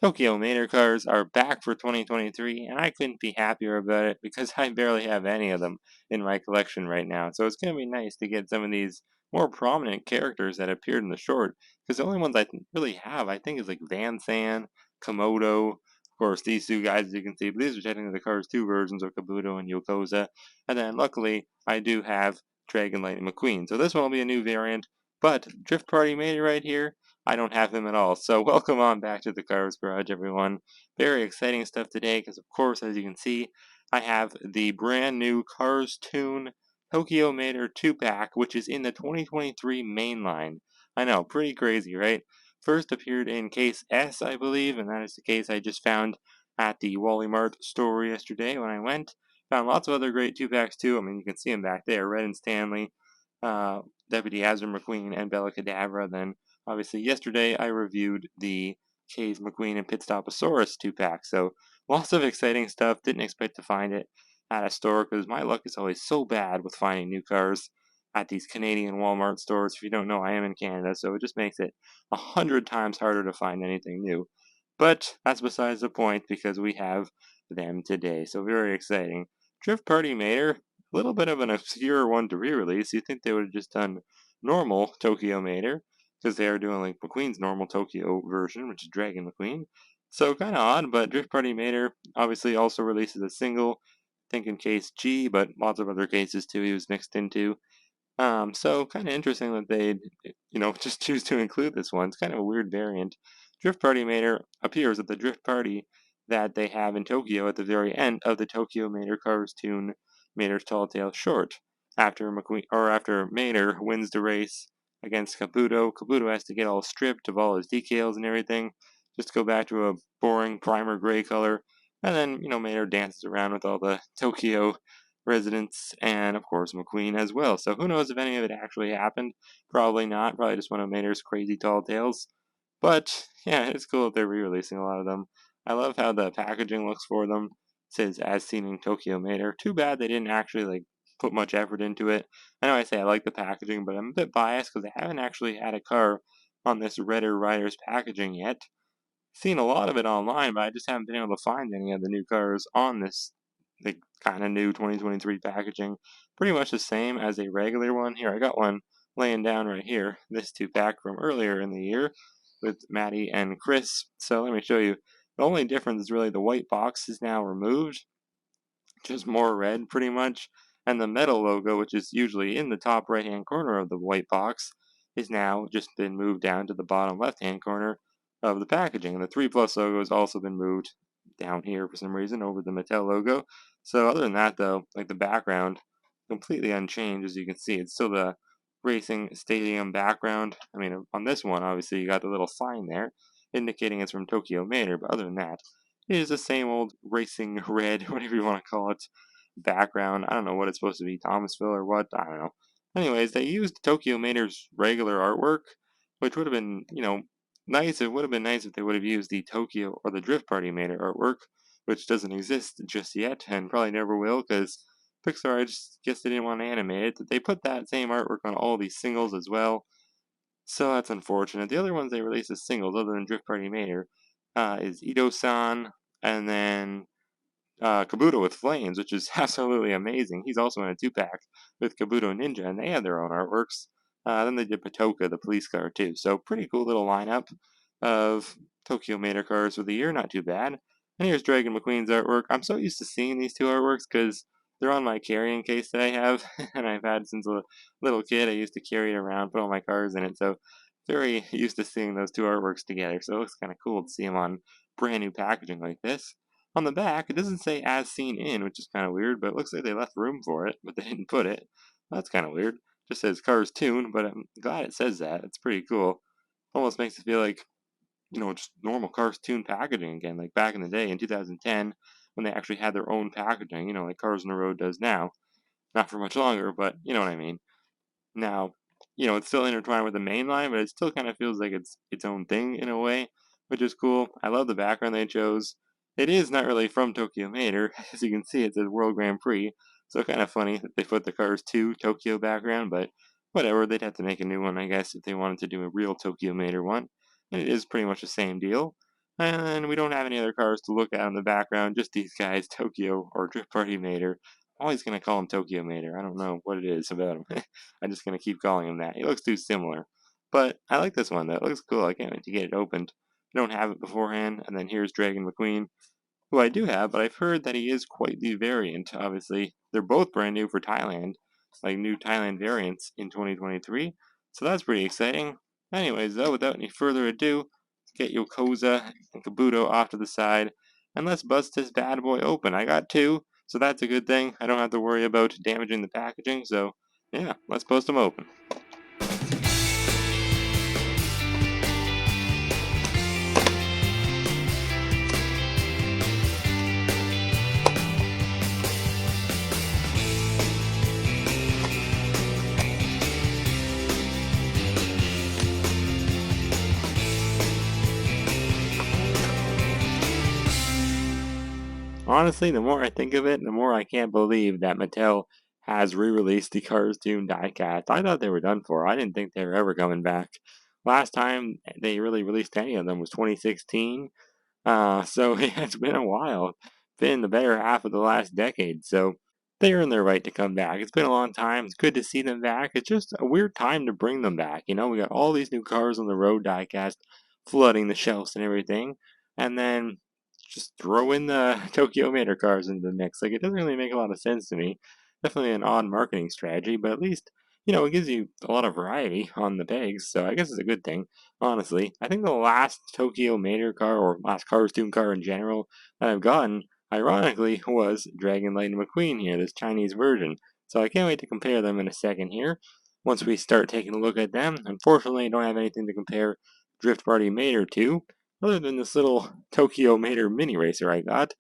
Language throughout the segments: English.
Tokyo Mater cars are back for 2023, and I couldn't be happier about it because I barely have any of them in my collection right now. So it's going to be nice to get some of these more prominent characters that appeared in the short, because the only ones really have, I think, is like Van San, Komodo, of course, these two guys, as you can see, but these are technically the Cars 2 versions of Kabuto and Yokoza. And then, luckily, I do have Dragon Lightning McQueen. So this one will be a new variant, but Drift Party Mater right here, I don't have him at all. So welcome on back to the Cars Garage, everyone. Very exciting stuff today because, of course, as you can see, I have the brand new Cars Toon Tokyo Mater 2-pack, which is in the 2023 mainline. I know, pretty crazy, right? First appeared in case S, I believe, and that is the case I just found at the Wally Mart store yesterday when I went. Found lots of other great 2-packs too. I mean, you can see them back there, Red and Stanley, Deputy Hazard McQueen, and Bella Cadabra. Then obviously, yesterday I reviewed the Cave McQueen and Pitstoposaurus 2-pack, so lots of exciting stuff. Didn't expect to find it at a store because my luck is always so bad with finding new cars at these Canadian Walmart stores. If you don't know, I am in Canada, so it just makes it 100 times harder to find anything new. But that's besides the point because we have them today, so very exciting. Drift Party Mater, a little bit of an obscure one to re-release. You'd think they would have just done normal Tokyo Mater, because they are doing like McQueen's normal Tokyo version, which is Dragon McQueen. So kind of odd, but Drift Party Mater obviously also releases a single, I think in case G, but lots of other cases too he was mixed into. So kind of interesting that they, just choose to include this one. It's kind of a weird variant. Drift Party Mater appears at the Drift Party that they have in Tokyo at the very end of the Tokyo Mater Cars Toon Mater's Tall Tale short. After Mater wins the race against Kabuto, Kabuto has to get all stripped of all his decals and everything, just to go back to a boring primer gray color. And then, Mater dances around with all the Tokyo residents and, of course, McQueen as well. So who knows if any of it actually happened? Probably not. Probably just one of Mater's crazy tall tales. But, yeah, it's cool that they're re-releasing a lot of them. I love how the packaging looks for them. It says, as seen in Tokyo Mater. Too bad they didn't actually, put much effort into it. I know I say I like the packaging, but I'm a bit biased because I haven't actually had a car on this Redder Riders packaging yet. Seen a lot of it online, but I just haven't been able to find any of the new cars on this kind of new 2023 packaging. Pretty much the same as a regular one. Here, I got one laying down right here. This 2-pack from earlier in the year with Maddie and Chris. So let me show you. The only difference is really the white box is now removed, just more red pretty much. And the metal logo, which is usually in the top right hand corner of the white box, is now just been moved down to the bottom left hand corner of the packaging. And the 3 Plus logo has also been moved down here for some reason over the Mattel logo. So other than that though, like the background, completely unchanged. As you can see, it's still the racing stadium background. I mean, on this one, obviously you got the little sign there indicating it's from Tokyo Mater, but other than that, it is the same old racing red, whatever you want to call it, background. I don't know what it's supposed to be, Thomasville or what, I don't know. Anyways, they used Tokyo Mater's regular artwork, which would have been, nice. It would have been nice if they would have used the Tokyo or the Drift Party Mater artwork, which doesn't exist just yet and probably never will because Pixar, I just guess they didn't want to animate it. They put that same artwork on all these singles as well, so that's unfortunate. The other ones they released as singles, other than Drift Party Mater, is Ito-san, and then Kabuto with Flames, which is absolutely amazing. He's also in a 2-pack with Kabuto Ninja, and they had their own artworks. Then they did Patoka, the police car, too. So pretty cool little lineup of Tokyo Mater cars for the year. Not too bad. And here's Dragon McQueen's artwork. I'm so used to seeing these two artworks because they're on my carrying case that I have, and I've had since a little kid. I used to carry it around, put all my cars in it. So very used to seeing those two artworks together. So it looks kind of cool to see them on brand new packaging like this. On the back, it doesn't say as seen in, which is kind of weird, but it looks like they left room for it, but they didn't put it. That's kind of weird. Just says Cars Toon, but I'm glad it says that. It's pretty cool. Almost makes it feel like, just normal Cars Toon packaging again, like back in the day in 2010 when they actually had their own packaging, like Cars on the Road does now. Not for much longer, but you know what I mean. Now, it's still intertwined with the main line, but it still kind of feels like it's its own thing in a way, which is cool. I love the background they chose. It is not really from Tokyo Mater. As you can see, it says World Grand Prix, so kind of funny that they put the Cars 2 Tokyo background, but whatever, they'd have to make a new one, I guess, if they wanted to do a real Tokyo Mater one. And it is pretty much the same deal. And we don't have any other cars to look at in the background, just these guys, Tokyo or Drift Party Mater. I'm always going to call him Tokyo Mater. I don't know what it is about him. I'm just going to keep calling him that. He looks too similar. But I like this one, though. It looks cool. I can't wait to get it opened. I don't have it beforehand. And then here's Dragon McQueen, who I do have, but I've heard that he is quite the variant, obviously. They're both brand new for Thailand, like new Thailand variants in 2023, so that's pretty exciting. Anyways, though, without any further ado, let's get Yokoza and Kabuto off to the side, and let's bust this bad boy open. I got two, so that's a good thing. I don't have to worry about damaging the packaging, so yeah, let's bust them open. Honestly, the more I think of it, the more I can't believe that Mattel has re-released the Cars Toon diecast. I thought they were done for. I didn't think they were ever coming back. Last time they really released any of them was 2016. So it's been a while. Been the better half of the last decade. So they earned their right to come back. It's been a long time. It's good to see them back. It's just a weird time to bring them back. You know, we got all these new cars on the road diecast flooding the shelves and everything. And then just throw in the Tokyo Mater cars into the mix. Like, it doesn't really make a lot of sense to me. Definitely an odd marketing strategy, but at least, it gives you a lot of variety on the pegs, so I guess it's a good thing, honestly. I think the last Tokyo Mater car, or last Cars Toon car in general, that I've gotten, ironically, was Dragon Lightning McQueen here, this Chinese version. So I can't wait to compare them in a second here. Once we start taking a look at them, unfortunately, I don't have anything to compare Drift Party Mater to, other than this little Tokyo Mater mini racer I got.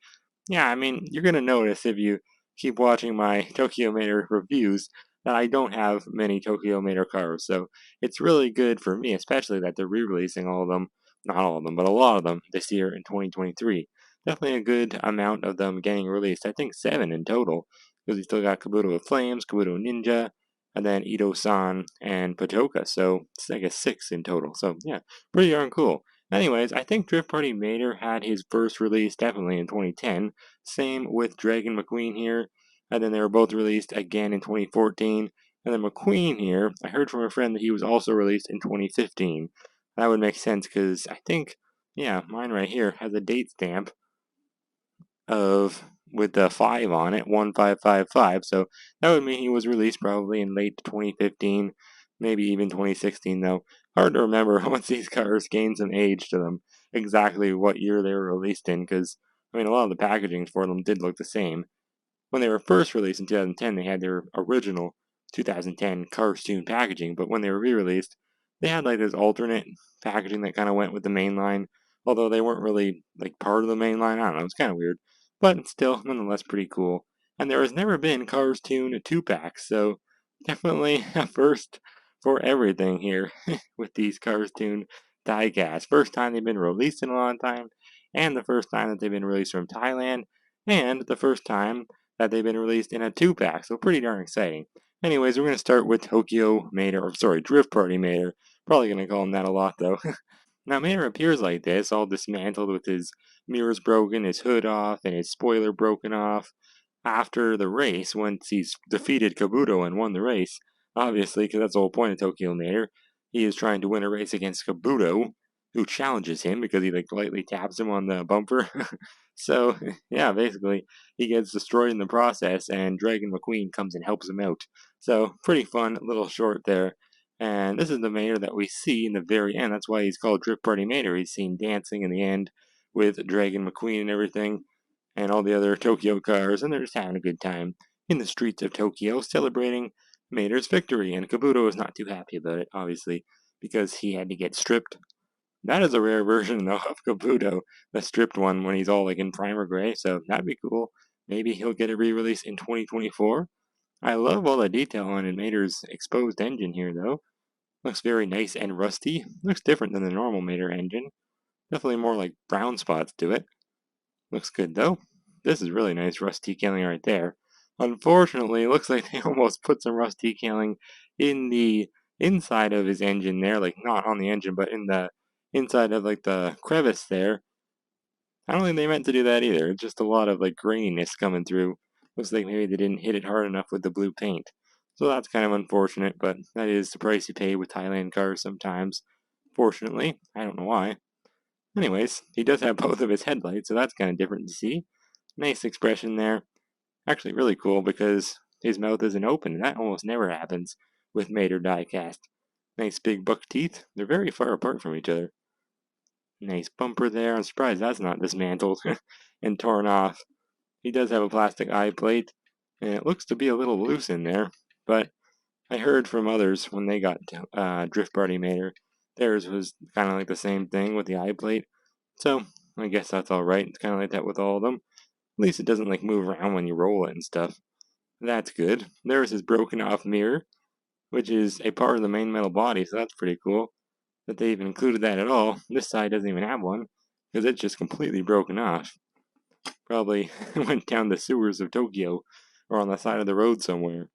Yeah, I mean, you're going to notice if you keep watching my Tokyo Mater reviews that I don't have many Tokyo Mater cars. So it's really good for me, especially that they're re-releasing all of them, not all of them, but a lot of them this year in 2023. Definitely a good amount of them getting released. I think 7 in total, because we still got Kabuto with Flames, Kabuto Ninja, and then Ito-san and Patoka. So it's like a 6 in total. So yeah, pretty darn cool. Anyways, I think Drift Party Mater had his first release definitely in 2010. Same with Dragon McQueen here. And then they were both released again in 2014. And then McQueen here, I heard from a friend that he was also released in 2015. That would make sense because I think, yeah, mine right here has a date stamp of with the 5 on it, 1555. So that would mean he was released probably in late 2015, maybe even 2016 though. Hard to remember once these cars gain some age to them exactly what year they were released in, because I mean a lot of the packaging for them did look the same. When they were first released in 2010, they had their original 2010 Cars Toon packaging, but when they were re-released, they had like this alternate packaging that kind of went with the main line, although they weren't really like part of the main line. I don't know, it's kind of weird, but still, nonetheless, pretty cool. And there has never been Cars Toon 2-packs, so definitely a first for everything here with these Cars Toon diecast. First time they've been released in a long time, and the first time that they've been released from Thailand, and the first time that they've been released in a 2-pack, so pretty darn exciting. Anyways, we're going to start with Tokyo Mater, or sorry, Drift Party Mater. Probably going to call him that a lot, though. Now, Mater appears like this, all dismantled with his mirrors broken, his hood off, and his spoiler broken off. After the race, once he's defeated Kabuto and won the race, obviously, because that's the whole point of Tokyo Mater, he is trying to win a race against Kabuto, who challenges him because he like lightly taps him on the bumper. So, yeah, basically, he gets destroyed in the process, and Dragon McQueen comes and helps him out. So, pretty fun little short there. And this is the Mater that we see in the very end. That's why he's called Drift Party Mater. He's seen dancing in the end with Dragon McQueen and everything, and all the other Tokyo cars, and they're just having a good time in the streets of Tokyo, celebrating Mater's victory. And Kabuto is not too happy about it, obviously, because he had to get stripped. That is a rare version, though, of Kabuto, the stripped one when he's all like in primer gray, so that'd be cool. Maybe he'll get a re-release in 2024. I love all the detail on Mater's exposed engine here, though. Looks very nice and rusty. Looks different than the normal Mater engine. Definitely more like brown spots to it. Looks good, though. This is really nice rust detailing right there. Unfortunately, it looks like they almost put some rust detailing in the inside of his engine there, like not on the engine, but in the inside of like the crevice there. I don't think they meant to do that either. It's just a lot of like graininess coming through. Looks like maybe they didn't hit it hard enough with the blue paint. So that's kind of unfortunate, but that is the price you pay with Thailand cars sometimes. Fortunately, I don't know why. Anyways, he does have both of his headlights, so that's kind of different to see. Nice expression there. Actually, really cool because his mouth isn't open, and that almost never happens with Mater diecast. Nice big buck teeth. They're very far apart from each other. Nice bumper there. I'm surprised that's not dismantled and torn off. He does have a plastic eye plate, and it looks to be a little loose in there, but I heard from others when they got Drift Party Mater, theirs was kind of like the same thing with the eye plate. So I guess that's all right. It's kind of like that with all of them. At least it doesn't like move around when you roll it and stuff. That's good. There's his broken off mirror, which is a part of the main metal body, so that's pretty cool that they even included that at all. This side doesn't even have one because it's just completely broken off. Probably went down the sewers of Tokyo or on the side of the road somewhere.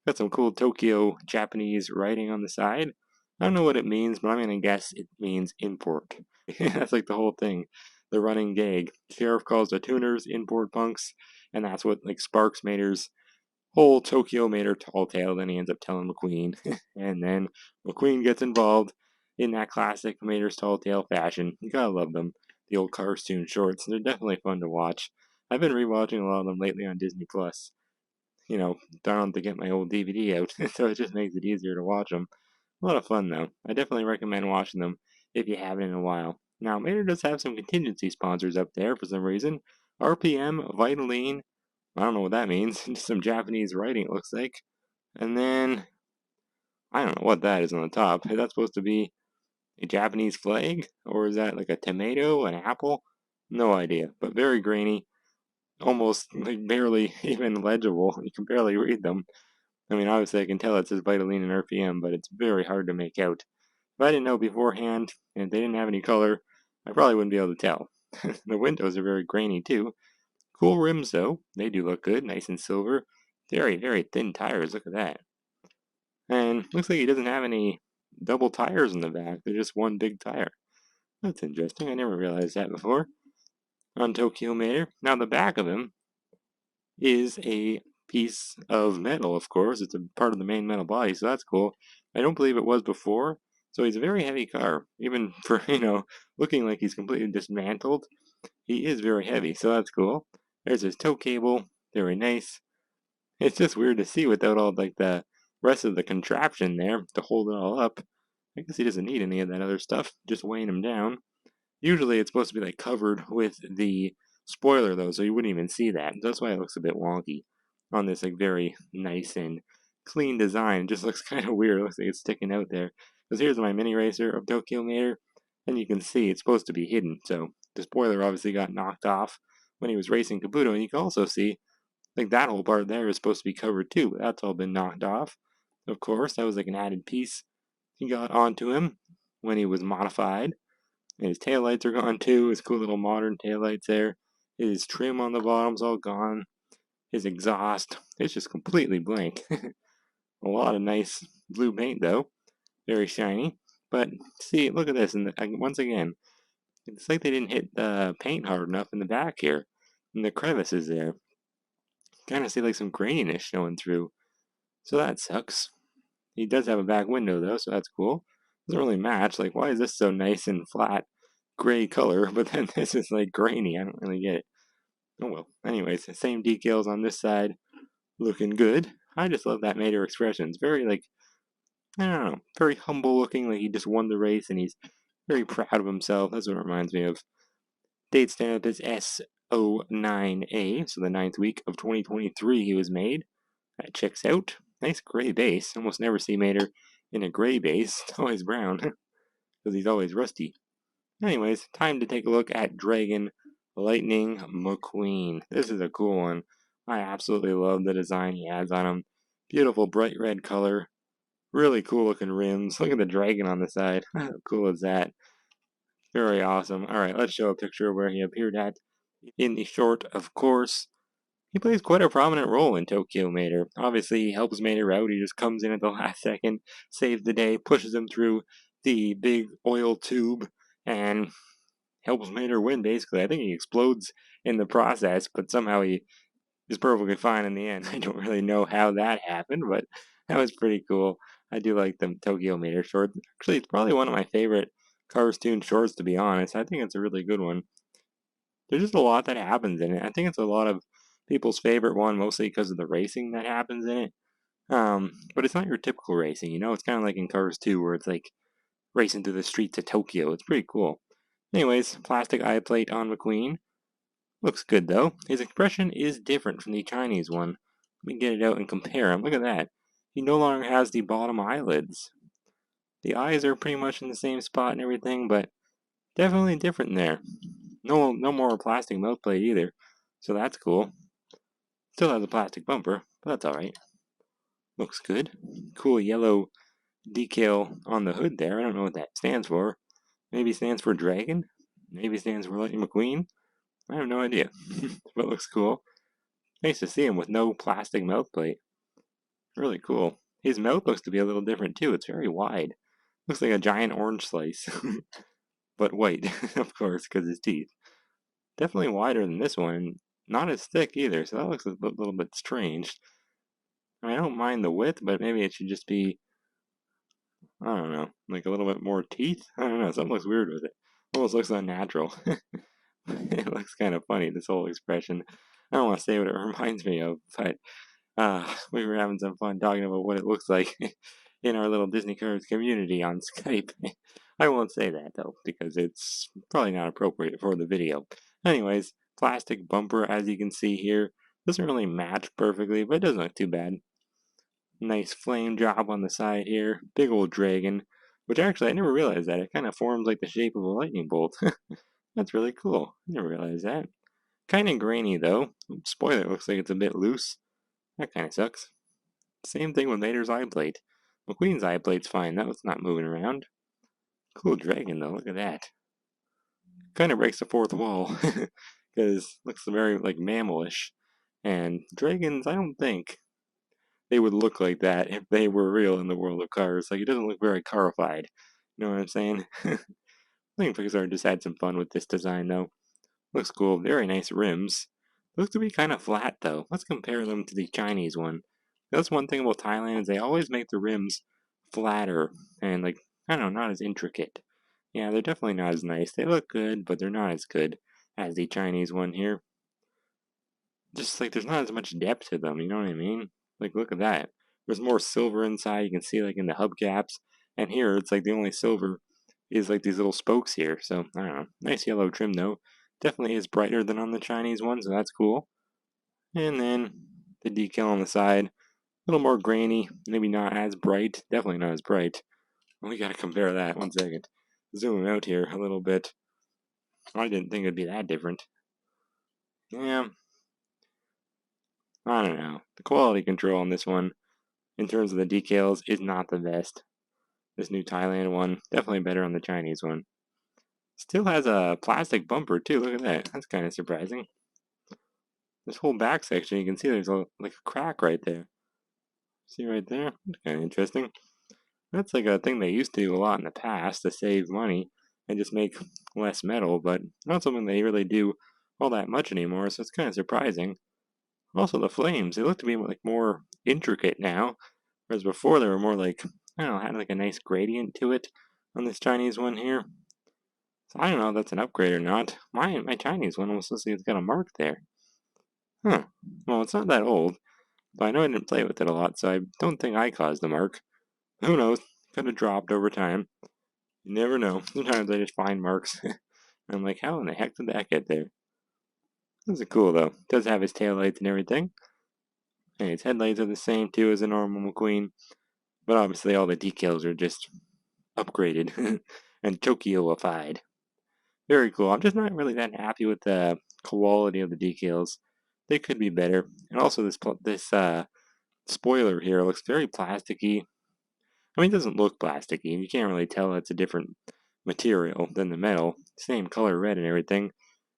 Got some cool Tokyo Japanese writing on the side. I don't know what it means, but I'm gonna guess it means import. That's like the whole thing. The running gag. Sheriff calls the tuners import punks, and that's what like sparks Mater's whole Tokyo Mater tall tale. Then he ends up telling McQueen, and then McQueen gets involved in that classic Mater's tall tale fashion. You gotta love them. The old Cars Toon shorts. They're definitely fun to watch. I've been rewatching a lot of them lately on Disney Plus. Down to get my old DVD out, so it just makes it easier to watch them. A lot of fun though. I definitely recommend watching them if you haven't in a while. Now, Mater does have some contingency sponsors up there for some reason. RPM, Vitaline, I don't know what that means. Just some Japanese writing, it looks like. And then, I don't know what that is on the top. Is that supposed to be a Japanese flag? Or is that like a tomato, an apple? No idea, but very grainy. Almost like barely even legible. You can barely read them. I mean, obviously I can tell it says Vitaline and RPM, but it's very hard to make out. If I didn't know beforehand, and if they didn't have any color, I probably wouldn't be able to tell. The windows are very grainy too. Cool rims though. They do look good, nice and silver. Very, very thin tires, look at that. And looks like he doesn't have any double tires in the back. They're just one big tire. That's interesting. I never realized that before. On Tokyo Mater. Now the back of him is a piece of metal, of course. It's a part of the main metal body, so that's cool. I don't believe it was before. So he's a very heavy car. Even for, looking like he's completely dismantled, he is very heavy, so that's cool. There's his tow cable. Very nice. It's just weird to see without all like the rest of the contraption there to hold it all up. I guess he doesn't need any of that other stuff, just weighing him down. Usually it's supposed to be like covered with the spoiler though, so you wouldn't even see that. That's why it looks a bit wonky on this like very nice and clean design. It just looks kind of weird. It looks like it's sticking out there. Because here's my mini racer of Tokyo Mater, and you can see it's supposed to be hidden. So the spoiler obviously got knocked off when he was racing Kabuto, and you can also see like that whole part there is supposed to be covered too, but that's all been knocked off. Of course, that was like an added piece he got onto him when he was modified. And his taillights are gone too, his cool little modern taillights there. His trim on the bottom's all gone. His exhaust, it's just completely blank. A lot of nice blue paint though, very shiny. But see, look at this, and once again, it's like they didn't hit the paint hard enough in the back here, in the crevices there. Kind of see like some graininess showing through, so that sucks. He does have a back window though, so that's cool. Doesn't really match. Like, why is this so nice and flat, gray color, but then this is like grainy? I don't really get it. Oh well. Anyways, same decals on this side, looking good. I just love that Mater expression. It's very like, I don't know, very humble looking. Like he just won the race and he's very proud of himself. That's what it reminds me of. Date stamp is S09A, so the ninth week of 2023 he was made. That checks out. Nice gray base. Almost never see Mater in a gray base. It's always brown, because he's always rusty. Anyways, time to take a look at Dragon Lightning McQueen. This is a cool one. I absolutely love the design he has on him. Beautiful bright red color. Really cool looking rims. Look at the dragon on the side. How cool is that? Very awesome. Alright, let's show a picture of where he appeared at in the short, of course. He plays quite a prominent role in Tokyo Mater. Obviously, he helps Mater out. He just comes in at the last second, saves the day, pushes him through the big oil tube, and helps Mater win, basically. I think he explodes in the process, but somehow he is perfectly fine in the end. I don't really know how that happened, but that was pretty cool. I do like the Tokyo Mater short. Actually, it's probably one of my favorite Cars Toon shorts, to be honest. I think it's a really good one. There's just a lot that happens in it. I think it's a lot of people's favorite one, mostly because of the racing that happens in it. But it's not your typical racing, you know? It's kind of like in Cars 2, where it's like racing through the streets of Tokyo. It's pretty cool. Anyways, plastic eye plate on McQueen. Looks good, though. His expression is different from the Chinese one. Let me get it out and compare him. Look at that. He no longer has the bottom eyelids. The eyes are pretty much in the same spot and everything, but definitely different there. No more plastic mouth plate either, so that's cool. Still has a plastic bumper, but that's alright. Looks good. Cool yellow decal on the hood there. I don't know what that stands for. Maybe it stands for dragon? Maybe it stands for Lightning McQueen? I have no idea. But it looks cool. Nice to see him with no plastic mouth plate. Really cool. His mouth looks to be a little different too. It's very wide. Looks like a giant orange slice. But white, of course, because his teeth. Definitely wider than this one. Not as thick either, so that looks a little bit strange. I mean, I don't mind the width, but maybe it should just be, I don't know, like a little bit more teeth? I don't know, something looks weird with it. Almost looks unnatural. It looks kind of funny, this whole expression. I don't want to say what it reminds me of, but we were having some fun talking about what it looks like in our little Disney Cars community on Skype. I won't say that, though, because it's probably not appropriate for the video. Anyways, plastic bumper, as you can see here. Doesn't really match perfectly, but it doesn't look too bad. Nice flame job on the side here. Big old dragon. Which actually, I never realized that. It kind of forms like the shape of a lightning bolt. That's really cool. I never realized that. Kind of grainy, though. Spoiler, it looks like it's a bit loose. That kind of sucks. Same thing with Mater's eye plate. McQueen's eye plate's fine. That was not moving around. Cool dragon, though. Look at that. Kind of breaks the fourth wall. Because looks very, like, mammalish. And dragons, I don't think they would look like that if they were real in the world of cars. Like, it doesn't look very carified. You know what I'm saying? I think Pixar just had some fun with this design, though. Looks cool. Very nice rims. Looks to be kind of flat, though. Let's compare them to the Chinese one. That's one thing about Thailand is they always make the rims flatter and, like, I don't know, not as intricate. Yeah, they're definitely not as nice. They look good, but they're not as good as the Chinese one here. Just, like, there's not as much depth to them, you know what I mean? Like, look at that. There's more silver inside. You can see, like, in the hubcaps. And here, it's like the only silver is, like, these little spokes here. So, I don't know. Nice yellow trim, though. Definitely is brighter than on the Chinese one, so that's cool. And then the decal on the side. A little more grainy. Maybe not as bright. Definitely not as bright. We gotta compare that. 1 second. Zoom out here a little bit. I didn't think it'd be that different. Yeah. I don't know. The quality control on this one, in terms of the decals, is not the best. This new Thailand one, definitely better on the Chinese one. Still has a plastic bumper too. Look at that. That's kind of surprising. This whole back section, you can see there's like a crack right there. See right there? That's kind of interesting. That's like a thing they used to do a lot in the past to save money and just make less metal, but not something they really do all that much anymore, so it's kind of surprising. Also, the flames, they look to be like more intricate now, whereas before they were more like, I don't know, had like a nice gradient to it on this Chinese one here. So I don't know if that's an upgrade or not. My Chinese one almost looks like it's got a mark there. Huh. Well, it's not that old, but I know I didn't play with it a lot, so I don't think I caused the mark. Who knows? Could have dropped over time. You never know. Sometimes I just find marks. And I'm like, how in the heck did that get there? This is cool, though. It does have his taillights and everything. And his headlights are the same, too, as a normal McQueen. But obviously all the decals are just upgraded and Tokyo-ified. Very cool. I'm just not really that happy with the quality of the decals. They could be better. And also this spoiler here looks very plasticky. I mean, it doesn't look plasticky. You can't really tell it's a different material than the metal. Same color red and everything.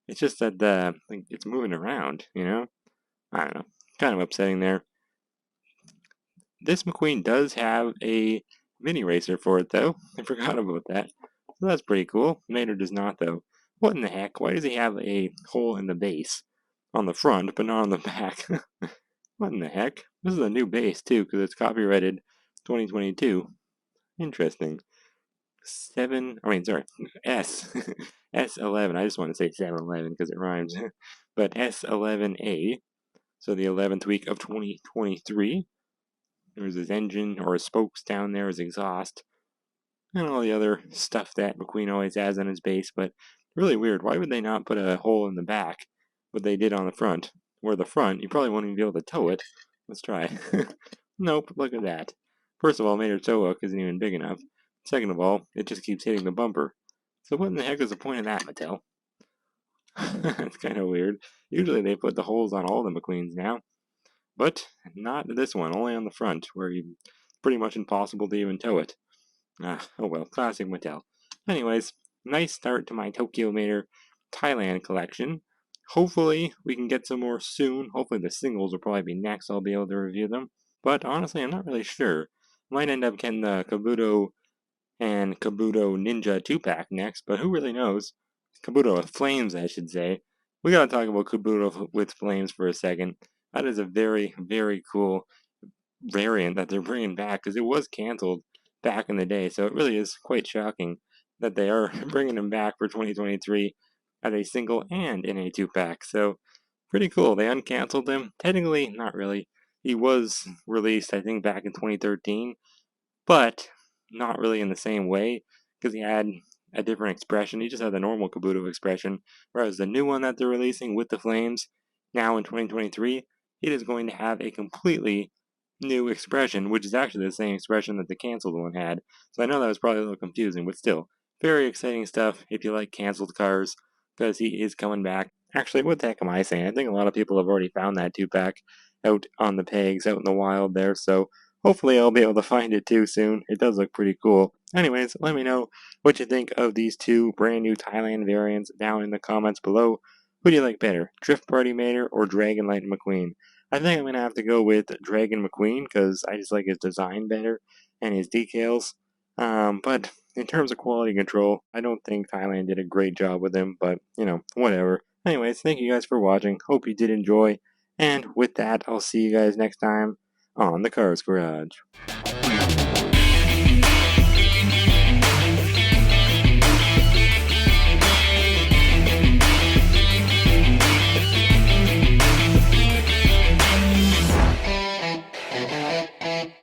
It's just that like, it's moving around, you know? I don't know. Kind of upsetting there. This McQueen does have a mini racer for it, though. I forgot about that. So that's pretty cool. Mater does not, though. What in the heck? Why does he have a hole in the base on the front, but not on the back? What in the heck? This is a new base, too, because it's copyrighted 2022. Interesting. S. S11. I just want to say 7-Eleven because it rhymes. But S11A, so the 11th week of 2023. There's his engine or his spokes down there, his exhaust, and all the other stuff that McQueen always has on his base. But really weird. Why would they not put a hole in the back, what they did on the front? Where the front, you probably won't even be able to tow it. Let's try. Nope, look at that. First of all, Mater tow hook isn't even big enough. Second of all, it just keeps hitting the bumper. So what in the heck is the point of that, Mattel? It's kind of weird. Usually they put the holes on all the McQueens now. But not this one, only on the front, where it's pretty much impossible to even tow it. Oh well, classic Mattel. Anyways, nice start to my Tokyo Mater Thailand collection. Hopefully we can get some more soon. Hopefully the singles will probably be next. I'll be able to review them. But honestly, I'm not really sure. Might end up getting the Kabuto and Kabuto Ninja 2-pack next, but who really knows? Kabuto with flames, I should say. We gotta talk about Kabuto with flames for a second. That is a very, very cool variant that they're bringing back because it was canceled back in the day. So it really is quite shocking that they are bringing him back for 2023 as a single and in a 2-pack. So pretty cool. They uncanceled him. Technically, not really. He was released, I think, back in 2013, but not really in the same way because he had a different expression. He just had the normal Kabuto expression, whereas the new one that they're releasing with the flames now in 2023, it is going to have a completely new expression, which is actually the same expression that the canceled one had. So I know that was probably a little confusing, but still, very exciting stuff if you like canceled cars, because he is coming back. Actually, what the heck am I saying? I think a lot of people have already found that 2-pack out on the pegs, out in the wild there, so hopefully I'll be able to find it too soon. It does look pretty cool. Anyways, let me know what you think of these two brand new Thailand variants down in the comments below. Who do you like better, Drift Party Mater or Dragon Lightning McQueen? I think I'm going to have to go with Dragon McQueen because I just like his design better and his decals. But in terms of quality control, I don't think Thailand did a great job with him, but, whatever. Anyways, thank you guys for watching. Hope you did enjoy. And with that, I'll see you guys next time on the Cars Garage.